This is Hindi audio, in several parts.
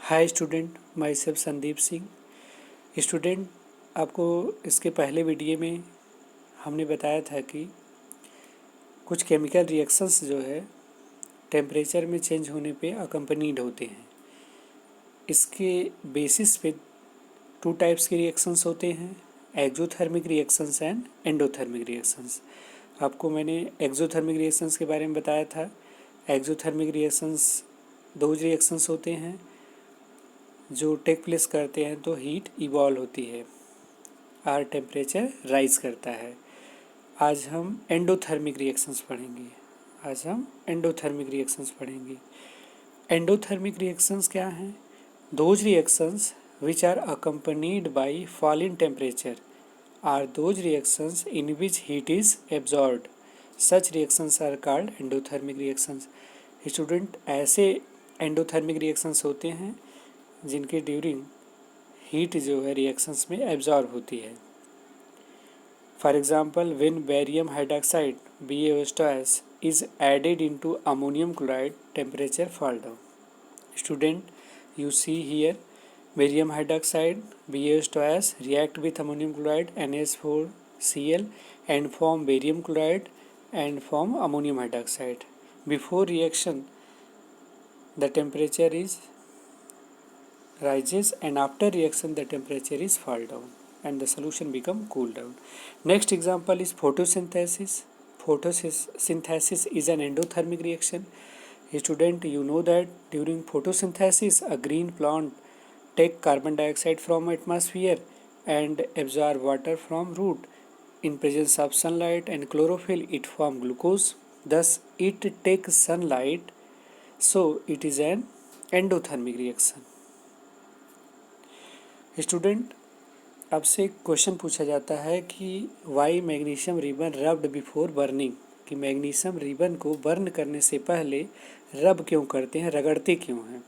Hi student, my self Sandeep Singh. Student, आपको इसके पहले वीडियो में हमने बताया था कि कुछ केमिकल रिएक्शंस जो है टेम्परेचर में चेंज होने पे अकम्पनीड होते हैं। इसके बेसिस पे टू टाइप्स के रिएक्शंस होते हैं, exothermic reactions and endothermic reactions. आपको मैंने एक्सोथर्मिक रिएक्शंस के बारे में बताया था। एक्सोथर्मिक रिएक्शंस दो रिएक्शंस होते हैं जो टेक प्लेस करते हैं तो हीट इवॉल्व होती है और टेम्परेचर राइज करता है। आज हम एंडोथर्मिक रिएक्शंस पढ़ेंगे। एंडोथर्मिक रिएक्शंस क्या हैं? Those reactions which are accompanied by fall in temperature are those reactions in which heat is absorbed. Such reactions are called endothermic reactions. Student, ऐसे एंडोथर्मिक रिएक्शंस होते हैं जिनके ड्यूरिंग हीट जो है रिएक्शंस में एब्जॉर्ब होती है। For example, when barium hydroxide BaO2 is added into ammonium chloride, temperature fall down. Student, you see here barium hydroxide BaO2 react with ammonium chloride NaH4Cl and form barium chloride and form ammonium hydroxide. Before reaction the temperature is rises and after reaction the temperature is fall down and the solution become cool down. Next example is photosynthesis. Photosynthesis is an endothermic reaction. Student, you know that during photosynthesis a green plant take carbon dioxide from atmosphere and absorb water from root. In presence of sunlight and chlorophyll it form glucose. Thus it takes sunlight, so it is an endothermic reaction. Student, आपसे क्वेश्चन पूछा जाता है कि why magnesium ribbon rubbed before burning, कि मैग्नीशियम रिबन को बर्न करने से पहले रब क्यों करते हैं, रगड़ते क्यों हैं,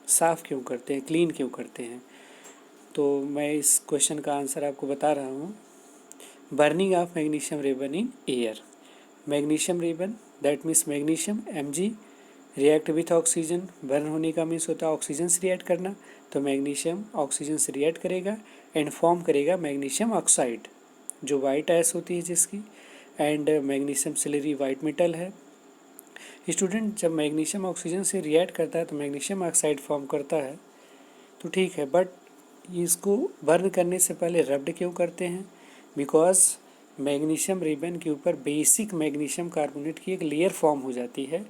साफ़ क्यों करते हैं, क्लीन क्यों करते हैं। तो मैं इस क्वेश्चन का आंसर आपको बता रहा हूँ। Burning of magnesium ribbon in air. Magnesium ribbon that means magnesium Mg react with oxygen. Burn होने का मीन्स होता है ऑक्सीजन से रिएक्ट करना, तो मैग्नीशियम ऑक्सीजन से रिएक्ट करेगा एंड फॉर्म करेगा मैग्नीशियम ऑक्साइड, जो वाइट ऐश होती है जिसकी, and magnesium silvery white metal है। स्टूडेंट, जब मैग्नीशियम ऑक्सीजन से रिएक्ट करता है तो मैग्नीशियम ऑक्साइड फॉर्म करता है, तो ठीक है, बट इसको बर्न करने से पहले रब्ड क्यों करते हैं? बिकॉज मैग्नीशियम रिबन के ऊपर बेसिक मैग्नीशियम कार्बोनेट की एक लेयर फॉर्म हो जाती है।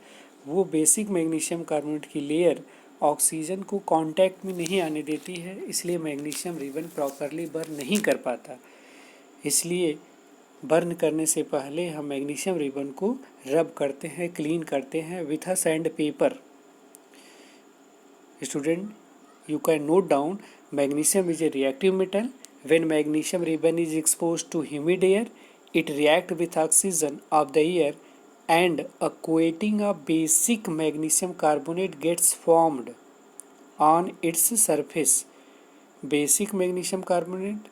वो बेसिक मैग्नीशियम कार्बोनेट की लेयर ऑक्सीजन को कांटेक्ट में नहीं आने देती है, इसलिए मैग्नीशियम रिबन प्रॉपरली बर्न नहीं कर पाता। इसलिए बर्न करने से पहले हम मैग्नीशियम रिबन को रब करते हैं, क्लीन करते हैं with a sand paper. Student, you can note down magnesium is a reactive metal. When magnesium ribbon is exposed to humid air, it react with oxygen of the air and a coating of basic magnesium carbonate gets formed on its surface. Basic magnesium carbonate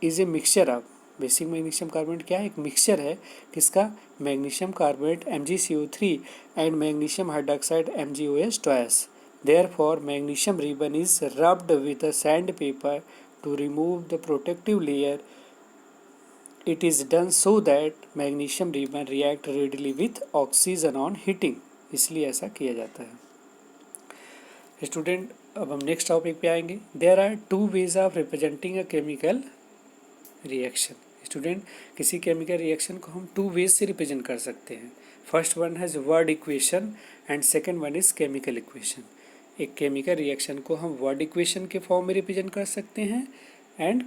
is a mixture of, basic magnesium carbonate क्या है? एक मिक्सचर है किसका? Magnesium carbonate MgCO3 and magnesium hydroxide MgOH2. Therefore, magnesium ribbon is rubbed with a sandpaper to remove the protective layer. It is done so that magnesium ribbon react readily with oxygen on heating. इसलिए ऐसा किया जाता है। स्टूडेंट, अब हम नेक्स्ट टॉपिक पे आएंगे। There are two ways of representing a chemical reaction. Student, किसी केमिकल रिएक्शन को हम टू वेज से रिप्रेजेंट कर सकते हैं। फर्स्ट वन है word equation and second one is chemical equation. एक केमिकल रिएक्शन को हम वर्ड इक्वेशन के फॉर्म में रिप्रेजेंट कर सकते हैं एंड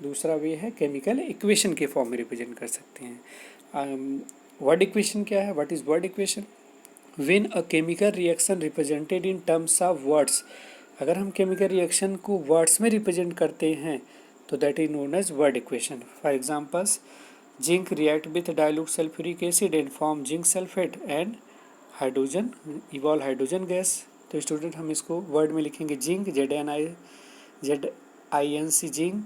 दूसरा वे है केमिकल इक्वेशन के फॉर्म में रिप्रेजेंट कर सकते हैं। वर्ड इक्वेशन क्या है? What is word equation? When a chemical reaction represented in terms of words, अगर हम केमिकल रिएक्शन को वर्ड्स में रिप्रेजेंट करते हैं तो that is known as word equation. For examples, zinc react with dilute sulphuric acid and form zinc sulphate and hydrogen evolve hydrogen gas. तो स्टूडेंट, हम इसको वर्ड में लिखेंगे zinc, ZnINC zinc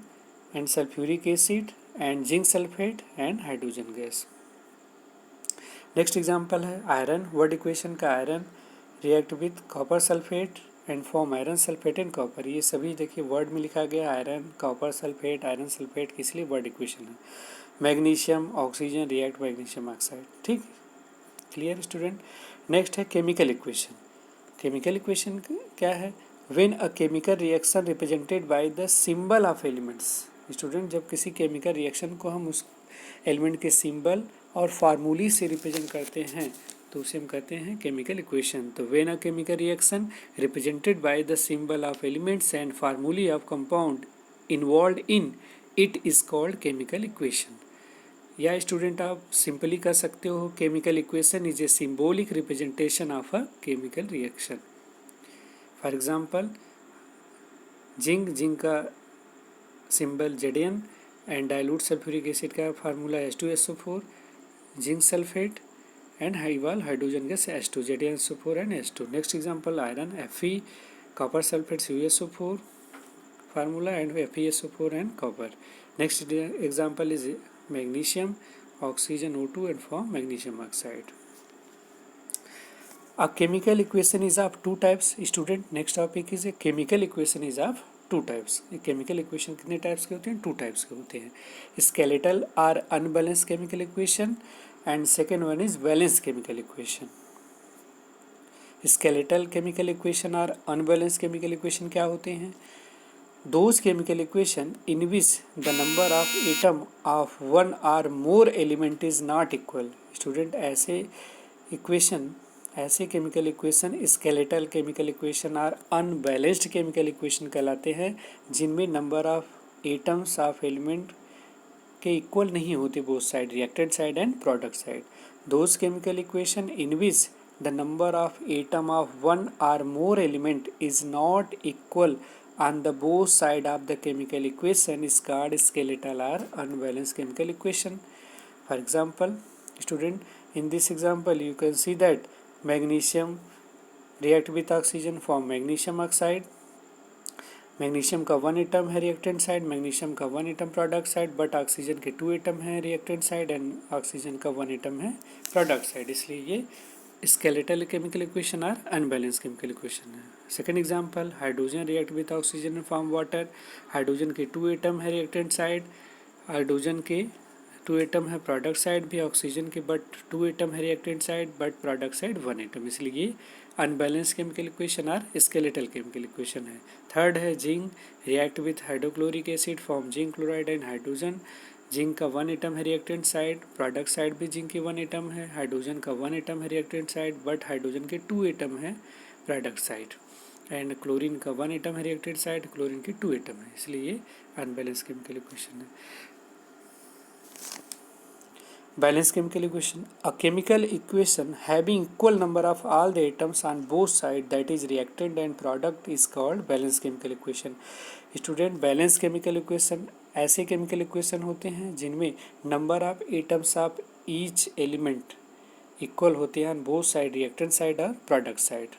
and sulphuric acid and zinc sulphate and hydrogen gas. Next example है आयरन। वर्ड इक्वेशन का iron react with copper sulphate and form iron sulphate and copper. ये सभी देखिए वर्ड में लिखा गया, iron copper sulphate, iron sulphate, किस लिए वर्ड इक्वेशन है। Magnesium oxygen react magnesium oxide. ठीक, क्लियर स्टूडेंट। नेक्स्ट है केमिकल इक्वेशन। केमिकल इक्वेशन क्या है? When a chemical reaction represented by the symbol of elements. Student जब किसी केमिकल रिएक्शन को हम उस एलिमेंट के सिंबल और फार्मूली से रिप्रेजेंट करते हैं तो उसे हम कहते हैं केमिकल इक्वेशन। तो when a chemical reaction represented by the symbol of elements and formulae of compound involved in it is called chemical equation. या स्टूडेंट आप सिंपली कर सकते हो, chemical equation is a symbolic representation of a chemical reaction. For example zinc का symbol Zn and dilute sulphuric acid का formula H2SO4, zinc sulphate and हाइवाल hydrogen gas H2, ZnSO4 and H2। Next example iron Fe, copper sulphate CuSO4 formula and FeSO4 and copper. Next example is magnesium oxygen O2 and form magnesium oxide. A chemical equation is of two types. Student, next topic is a chemical equation is of two types. chemical equation कितने types के होते हैं? Two types के होते हैं. Skeletal or unbalanced chemical equation and second one is balanced chemical equation. Skeletal chemical equation और unbalanced chemical equation क्या होते हैं? Those chemical equation in which the number of atom of one or more element is not equal. Student, ऐसे chemical equation skeletal chemical equation और अनबैलेंस्ड केमिकल इक्वेशन कहलाते हैं जिनमें number of atoms of element के इक्वल नहीं होते both side, reactant side and product side. Those chemical equation in which the number of atom of one और more element is not equal on the both side of the chemical equation is called skeletal or unbalanced chemical equation. For example, student, in this example you can see that magnesium react with oxygen form magnesium oxide. Magnesium का 1 एटम है रिएक्टेंट साइड, मैग्नीशियम का 1 atom product side, but oxygen के 2 एटम है रिएक्टेंट साइड एंड ऑक्सीजन का 1 एटम है प्रोडक्ट साइड, इसलिए ये स्केलेटल केमिकल इक्वेशन और अनबैलेंस केमिकल इक्वेशन है। Second example, hydrogen react with oxygen form water. Hydrogen के 2 एटम है रिएक्टेंट साइड, हाइड्रोजन के 2 एटम है प्रोडक्ट साइड भी ऑक्सीजन के, बट 2 एटम है reactant side but product side 1 atom, इसलिए ये अनबैलेंस केमिकल इक्वेशन और स्केलेटल केमिकल इक्वेशन है। थर्ड है zinc react with hydrochloric acid form zinc chloride and hydrogen. Zinc का 1 एटम है रिएक्टेंट साइड, प्रोडक्ट साइड भी जिंक की 1 एटम है, हाइड्रोजन का 1 एटम है रिएक्टेंट साइड बट हाइड्रोजन के 2 एटम है प्रोडक्ट साइड, एंड क्लोरीन का 1 एटम है रिएक्टेंट साइड, क्लोरीन के 2 एटम है, इसलिए ये अनबैलेंस केमिकल इक्वेशन है। Balanced chemical equation, a chemical equation having equal number of all the atoms on both sides, that is reactant and product, is called balanced chemical equation. Student, balanced chemical equation ऐसे chemical equation होते हैं जिनमें number of atoms of each element equal होते हैं on both side, reactant side और product side.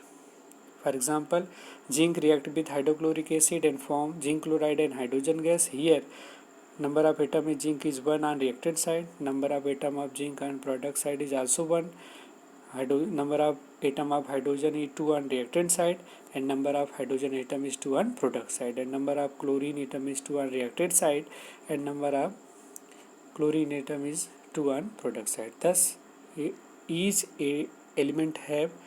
For example, zinc react with hydrochloric acid and form zinc chloride and hydrogen gas. Here number of atom in zinc is 1 on reactant side, number of atom of zinc on product side is also 1, number of atom of hydrogen is 2 on reactant side, and number of hydrogen atom is 2 on product side, and number of chlorine atom is 2 on reactant side, and number of chlorine atom is 2 on product side. Thus each element have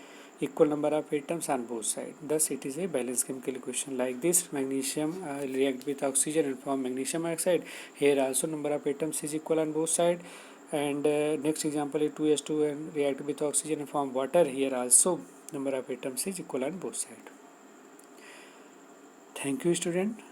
equal number of atoms on both sides. Thus it is a balanced chemical equation. Like this, magnesium react with oxygen and form magnesium oxide. Here also number of atoms is equal on both sides. And next example is 2s2 and react with oxygen and form water. Here also number of atoms is equal on both sides. Thank you, student.